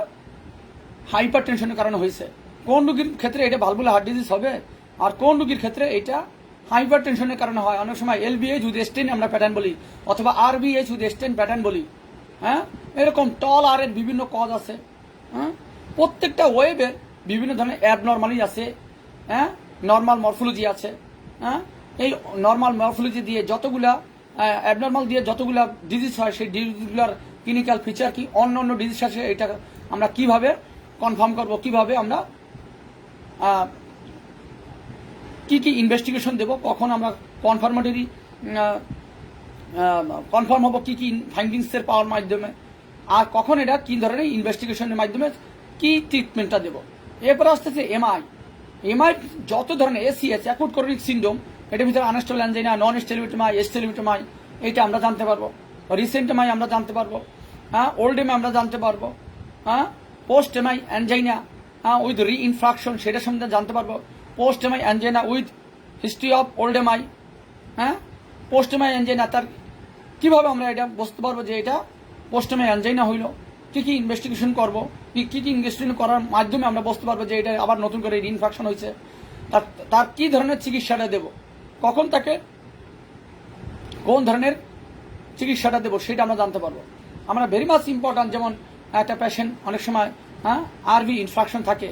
হাইপার টেনশনের কারণে হয়েছে, কোন রুগীর ক্ষেত্রে এটা ভালভুলার হার্ট ডিজিজ হবে আর কোন রুগীর ক্ষেত্রে এটা হাইপার টেনশনের কারণে হয়। অনেক সময় এলবিএইচ উইথ স্টেন আমরা প্যাটার্ন বলি, অথবা আরবিএইচ উইথ স্টেন প্যাটার্ন বলি, হ্যাঁ এরকম টল আর এর বিভিন্ন কজ আছে, হ্যাঁ প্রত্যেকটা ওয়েভের বিভিন্ন ধরনের অ্যাবনর্মালি আছে, হ্যাঁ নর্মাল মরফোলজি আছে, হ্যাঁ এই নর্মাল মরফোলজি দিয়ে যতগুলা অ্যাবনর্মাল দিয়ে যতগুলা ডিজিজ হয় সেই ডিজিজগুলার ক্লিনিক্যাল ফিচার কি, অন্য অন্য ডিজিজ আছে, এটা আমরা কিভাবে কনফার্ম করব, কিভাবে আমরা কি কি ইনভেস্টিগেশন দেব, কখন আমরা কনফার্মেটরি কনফার্ম হব কি কি ফাইন্ডিংসের পাওয়ার মাধ্যমে, আর কখন এটা কি ধরনের ইনভেস্টিগেশনের মাধ্যমে কি ট্রিটমেন্টটা দেব। এরপর আসতেছে এমআই যত ধরনের এসিএস অ্যাকুট কোরোনিক সিন্ড্রোম, এটার ভিতরে আনস্টেবল অ্যাঞ্জাইনা, নন স্টেলিভিটামাই, স্টেলিভিটামাই, এটা আমরা জানতে পারবো, রিসেন্ট এমআই আমরা জানতে পারবো, হ্যাঁ ওল্ড এমআই আমরা জানতে পারবো, হ্যাঁ পোস্ট এমআই অ্যাঞ্জাইনা উইথ রিইনফ্রাকশন সেটা সম্বন্ধে জানতে পারবো, post MI angina with history of old MI, হ্যাঁ পোস্ট এমআই অ্যাঞ্জাইনা তার কিভাবে আমরা এটা বুঝতে পারবো যে এটা পোস্ট এমআই অ্যাঞ্জাইনা হইল, কি কি ইনভেস্টিগেশন করবো, কি কি ইনভেস্টিগেশন করার মাধ্যমে আমরা বুঝতে পারবো যে এটা আবার নতুন করে রিইনফ্রাকশন হয়েছে, তার কি ধরনের চিকিৎসাটা দেব, কখন তাকে কোন ধরনের চিকিৎসাটা দেবো সেটা আমরা জানতে পারবো। আমরা ভেরি মাচ ইম্পর্ট্যান্ট, যেমন একটা পেশেন্ট অনেক সময় আরবি ইনফ্রাকশন থাকে,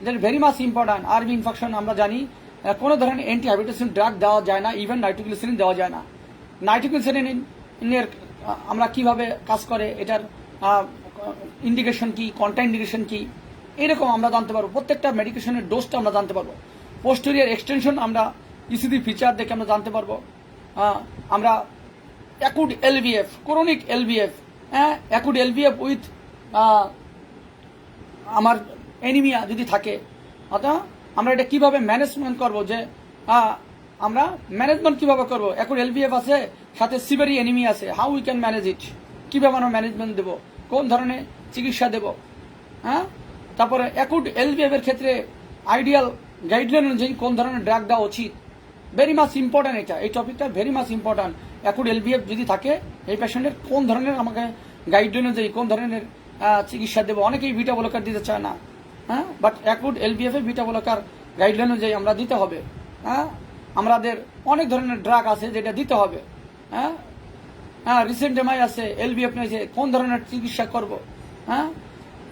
দ্যাট ভেরি মাচ ইম্পর্ট্যান্ট। আরবি ইনফ্রাকশন আমরা জানি কোনো ধরনের অ্যান্টিহাইপারটেনসিভ ড্রাগ দেওয়া যায় না, ইভেন নাইট্রোগ্লিসারিন দেওয়া যায় না। নাইট্রোগ্লিসারিনের আমরা কিভাবে কাজ করে, এটার ইন্ডিকেশন কি, কন্ট্রা ইন্ডিকেশন কি, এরকম আমরা জানতে পারবো। প্রত্যেকটা মেডিকেশনের ডোজটা আমরা জানতে পারবো। পোস্টেরিয়ার এক্সটেনশন আমরা ইসিজি ফিচার দেখে আমরা জানতে পারবো। আমরা অ্যাকুট এলভিএফ, ক্রনিক এলভিএফ, হ্যাঁ অ্যাকুট এলভিএফ উইথ আমার এনিমিয়া যদি থাকে, অর্থাৎ আমরা এটা কিভাবে ম্যানেজমেন্ট করবো, যে আমরা ম্যানেজমেন্ট কিভাবে করবো, অ্যাকুট এলভিএফ আছে সাথে সিভিয়ার এনিমিয়া আছে, হাউ উই ক্যান ম্যানেজ ইট, কিভাবে আমরা ম্যানেজমেন্ট দেবো, কোন ধরনের চিকিৎসা দেব, হ্যাঁ তারপরে অ্যাকুট এলভিএফ এর ক্ষেত্রে আইডিয়াল গাইডলাইন অনুযায়ী কোন ধরনের ড্রাগ দেওয়া উচিত, ভেরি মাচ ইম্পর্ট্যান্ট। এই টপিকটা very much important. Acute LVF যদি থাকে এই পেশেন্টের কোন ধরনের আমাকে গাইডলাইন অনুযায়ী কোন ধরনের চিকিৎসা দেবো। অনেকেই বিটা ব্লকার দিতে চায় না, হ্যাঁ but acute LVF A beta blocker guideline অনুযায়ী আমরা দিতে হবে। হ্যাঁ আমাদের অনেক ধরনের ড্রাগ আছে যেটা দিতে হবে। হ্যাঁ হ্যাঁ রিসেন্ট এমআই আছে, এলভিএফ নিয়েছে, কোন ধরনের চিকিৎসা করব, হ্যাঁ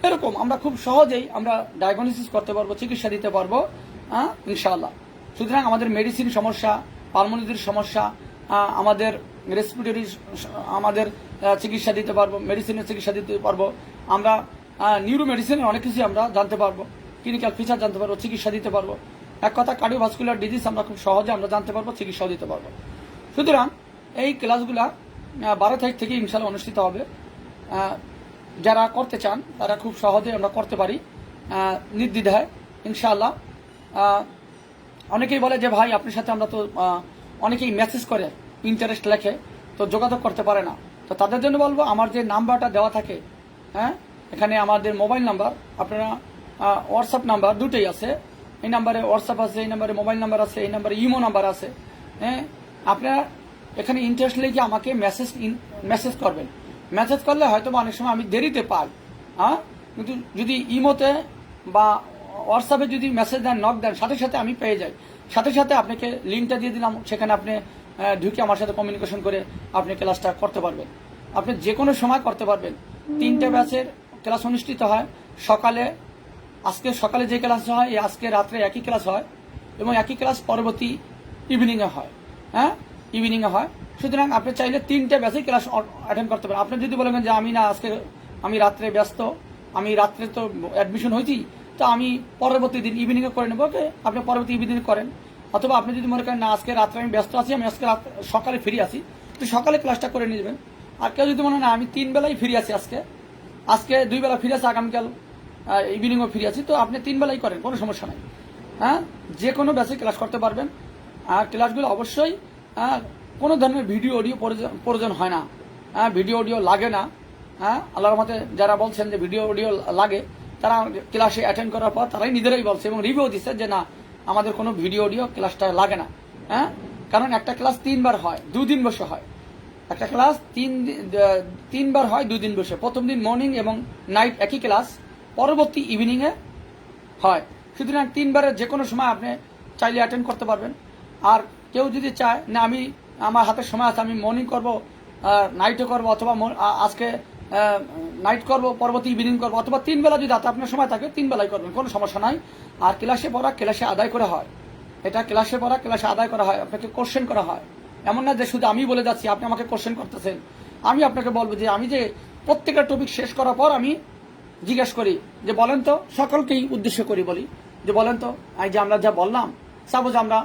এরকম আমরা খুব সহজেই আমরা ডায়াগনোসিস করতে পারবো, চিকিৎসা দিতে পারবো, হ্যাঁ ইনশাআল্লাহ। সুতরাং আমাদের মেডিসিন সমস্যা, পালমোনারির সমস্যা, আমাদের রেসপিরেটরি আমাদের চিকিৎসা দিতে পারবো, মেডিসিনের চিকিৎসা দিতে পারবো, আমরা নিউরো মেডিসিনের অনেক কিছু আমরা জানতে পারবো, ক্লিনিক্যাল ফিচার জানতে পারবো, চিকিৎসা দিতে পারবো। এক কথা কার্ডিওভাস্কুলার ডিজিজ আমরা খুব সহজে আমরা জানতে পারবো, চিকিৎসাও দিতে পারবো। সুতরাং এই ক্লাসগুলা 12 তারিখ থেকে ইনশাআল্লাহ অনুষ্ঠিত হবে। যারা করতে চান তারা খুব সহজে আমরা করতে পারি নির্দ্বিধায় ইনশাআল্লাহ। অনেকেই বলে যে ভাই আপনার সাথে আমরা তো অনেকেই মেসেজ করে, ইন্টারেস্ট লেখে, তো যোগাযোগ করতে পারে না। তো তাদের জন্য বলবো আমার যে নাম্বারটা দেওয়া থাকে, হ্যাঁ এখানে আমাদের মোবাইল নাম্বার, আপনারা হোয়াটসঅ্যাপ নাম্বার দুটোই আছে, এই নাম্বারে হোয়াটসঅ্যাপ আছে, এই নাম্বারে মোবাইল নাম্বার আছে, এই নাম্বারে ইমো নাম্বার আছে। হ্যাঁ আপনারা এখানে ইন্টারেস্ট লেগে আমাকে মেসেজ করবেন। মেসেজ করলে হয়তো অনেক সময় আমি দেরিতে পাই, হ্যাঁ কিন্তু যদি ইমোতে বা হোয়াটসঅ্যাপে যদি মেসেজ দেন, নক দেন, সাথে সাথে আমি পেয়ে যাই, সাথে সাথে আপনাকে লিঙ্কটা দিয়ে দিলাম, সেখানে আপনি ঢুকে আমার সাথে কমিউনিকেশন করে আপনি ক্লাসটা করতে পারবেন। আপনি যে কোনো সময় করতে পারবেন। 3টে ব্যাচের ক্লাস অনুষ্ঠিত হয় সকালে, আজকে সকালে যে ক্লাস হয় আজকে রাত্রে একই ক্লাস হয়, এবং একই ক্লাস পরবর্তী ইভিনিংয়ে হয়, হ্যাঁ ইভিনিংয়ে হয়। সুতরাং আপনি চাইলে 3টে ব্যাচে ক্লাস অ্যাটেন্ড করতে পারেন। আপনি যদি বলেন যে আমি না আজকে আমি রাত্রে ব্যস্ত, আমি রাত্রে তো অ্যাডমিশন হয়েছি, তো আমি পরবর্তী দিন ইভিনিংয়ে করে নেবো, ওকে আপনি পরবর্তী ইভিনিং করেন। অথবা আপনি যদি মনে করেন না আজকে রাত্রে আমি ব্যস্ত আছি, আমি আজকে সকালে ফ্রি আছি, তো সকালে ক্লাসটা করে নিয়ে যাবেন। আর কেউ যদি মনে হয় না আমি 3 বেলাই ফ্রি আছি, আজকে 2 বেলা ফ্রি আছে, আগামীকাল ইভিনিংও ফ্রি আছি, তো আপনি 3 বেলাই করেন, কোনো সমস্যা নাই। হ্যাঁ, যে কোনো ব্যাচে ক্লাস করতে পারবেন। আর ক্লাসগুলো অবশ্যই কোনো ধরনের ভিডিও অডিও প্রয়োজন হয় না, ভিডিও অডিও লাগে না। হ্যাঁ, আল্লাহর মতে যারা বলছেন যে ভিডিও অডিও লাগে, তারা ক্লাসে অ্যাটেন্ড করার পর তারাই নিজেরাই বলছে এবং রিভিউ দিচ্ছে যে না আমাদের কোনো ভিডিও অডিও ক্লাসটা লাগে না। হ্যাঁ, কারণ একটা ক্লাস 3 বার হয়, 2 দিন বসে হয়। একটা ক্লাস 3 বার হয় 2 দিন বসে। প্রথম দিন মর্নিং এবং নাইট একই ক্লাস, পরবর্তী ইভিনিংয়ে হয়। সুতরাং 3 বারের যে কোনো সময় আপনি চাইলে অ্যাটেন্ড করতে পারবেন। আর কেউ যদি চায় না আমি আমার হাতে সময় আছে, আমি মর্নিং করব, নাইটও করব, অথবা আজকে নাইট করব, পরবর্তী ইভিনিং করব, অথবা 3 বেলা যদি আপনার সময় থাকে 3 বেলাই করবেন, কোনো সমস্যা নাই। আর ক্লাসে পড়া ক্লাসে আদায় করা হয়, এটা ক্লাসে পড়া ক্লাসে আদায় করা হয়, আপনাকে কোশ্চেন করা হয়। এমন না যে শুধু আমি বলে যাচ্ছি আপনি আমাকে কোশ্চেন করতেছেন। আমি আপনাকে বলবো যে আমি যে প্রত্যেকটা টপিক শেষ করার পর আমি জিজ্ঞেস করি যে বলেন তো, সকলকেই উদ্দেশ্য করি বলি যে বলেন তো এই যে আমরা যা বললাম, সাপোজ আমরা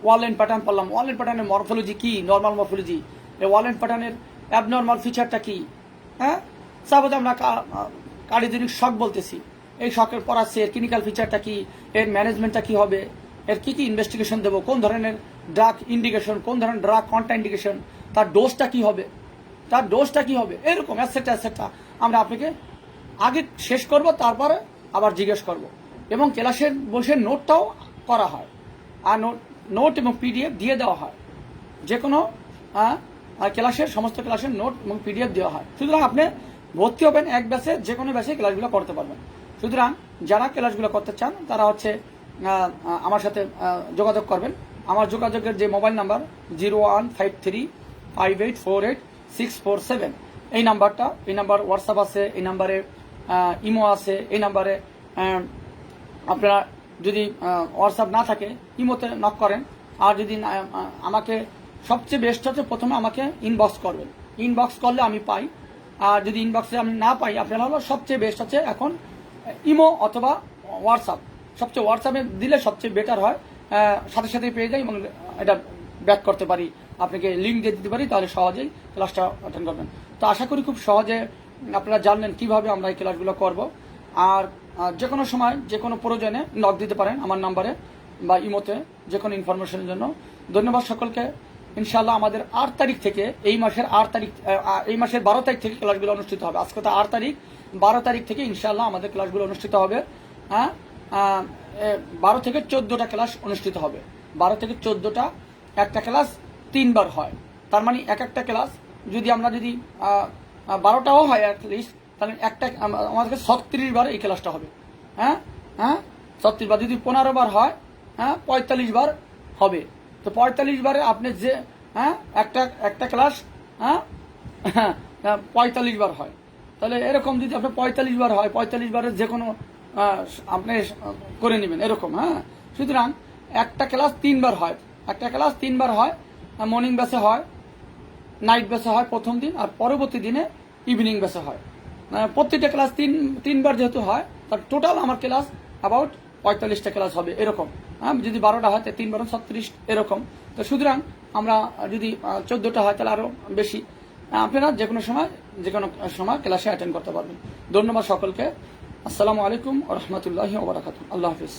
ওয়াল এন্ড প্যাটার্ন পড়লাম, ওয়াল এন্ড প্যাটার্নের মরফোলজি কি, নর্মাল মরফোলজি, এই ওয়াল এন্ড প্যাটার্নের অ্যাবনর্মাল ফিচারটা কি, হ্যাঁ সাপোজ আমরা কার্ডিওজেনিক শক বলতেছি, এই শকের পড়াচ্ছে এর ক্লিনিক্যাল ফিচারটা কি, এর ম্যানেজমেন্টটা কি হবে, এর কি কি ইনভেস্টিগেশন দেবো, কোন ধরনের ড্রাগ ইন্ডিকেশন, কোন ধরনের ড্রাগ কন্ট্রা ইন্ডিকেশন, তার ডোজটা কি হবে, এরকম এটসেট্রা আমরা আপনাকে আগে শেষ করব, তারপরে আবার জিজ্ঞেস করব। এবং ক্লাসের বসে নোটটাও করা হয়, আর নোট এবং পিডিএফ দিয়ে দেওয়া হয়। যে কোনো ক্লাসের সমস্ত ক্লাসের নোট এবং পিডিএফ দেওয়া হয়। সুতরাং আপনি ভর্তি হবেন এক ব্যাচে, যে কোনো ব্যাচে ক্লাসগুলো করতে পারবেন। সুতরাং যারা ক্লাসগুলো করতে চান তারা হচ্ছে আমার সাথে যোগাযোগ করবেন। আমার যোগাযোগের যে মোবাইল নাম্বার 015358484647, এই নাম্বারটা, এই নাম্বার হোয়াটসঅ্যাপ আছে, এই নাম্বারে ইমো আছে, এই নাম্বারে আপনারা যদি হোয়াটসঅ্যাপ না থাকে ইমোতে নক করেন। আর যদি আমাকে সবচেয়ে বেস্ট হচ্ছে প্রথমে আমাকে ইনবক্স করবেন, ইনবক্স করলে আমি পাই। আর যদি ইনবক্সে আমি না পাই, আপনারা হলো সবচেয়ে বেস্ট হচ্ছে এখন ইমো অথবা হোয়াটসঅ্যাপ, সবচেয়ে হোয়াটসঅ্যাপে দিলে সবচেয়ে বেটার হয়, সাথে সাথে পেয়ে যাই এবং এটা ব্যাক করতে পারি, আপনাকে লিঙ্ক দিয়ে দিতে পারি, তাহলে সহজেই ক্লাসটা অ্যাটেন্ড করবেন। তো আশা করি খুব সহজে আপনারা জানলেন কিভাবে আমরা এই ক্লাসগুলো করব। আর যে কোনো সময় যে কোনো প্রয়োজনে নক দিতে পারেন আমার নাম্বারে বা ইমোতে, যে কোনো ইনফরমেশনের জন্য। ধন্যবাদ সকলকে। ইনশাআল্লাহ আমাদের 8 তারিখ থেকে, এই মাসের 12 তারিখ থেকে ক্লাসগুলো অনুষ্ঠিত হবে। আজকে তো 8 তারিখ, 12 তারিখ থেকে ইনশাআল্লাহ আমাদের ক্লাসগুলো অনুষ্ঠিত হবে। 12 থেকে 14টা ক্লাস অনুষ্ঠিত হবে। 12 থেকে 14টা, একটা ক্লাস 3 বার হয়। তার মানে একটা ক্লাস যদি 12টাও হয় অ্যাটলিস্ট, তাহলে একটা আমাদের 36 বার এই ক্লাসটা হবে। 36 বার, যদি 15 বার হয় 45 বার হবে। তো 45 বারে আপনি যে একটা ক্লাস 45 বার হয়, তাহলে এরকম যদি আপনার 45 বার হয়, 45 বারের যে কোনো আপনি করে নেবেন এরকম। সুতরাং একটা ক্লাস 3 বার হয়, মর্নিং ব্যাচে হয়, নাইট ব্যাচে হয় প্রথম দিন, আর পরবর্তী দিনে ইভিনিং ব্যাচে হয়। প্রত্যেকটা ক্লাস 3 বার যেহেতু হয়, তার টোটাল আমার ক্লাস অ্যাবাউট 45টা ক্লাস হবে এরকম। যদি 12টা হয় তাহলে 3 × 36 এরকম। তো সুতরাং আমরা যদি 14টা হয় তাহলে আরো বেশি। আপনারা যে কোনো সময় ক্লাসে অ্যাটেন্ড করতে পারবেন। ধন্যবাদ সকলকে। আসসালামু আলাইকুম ওয়া রাহমাতুল্লাহি ওয়া বারাকাতুহু। আল্লাহ হাফিজ।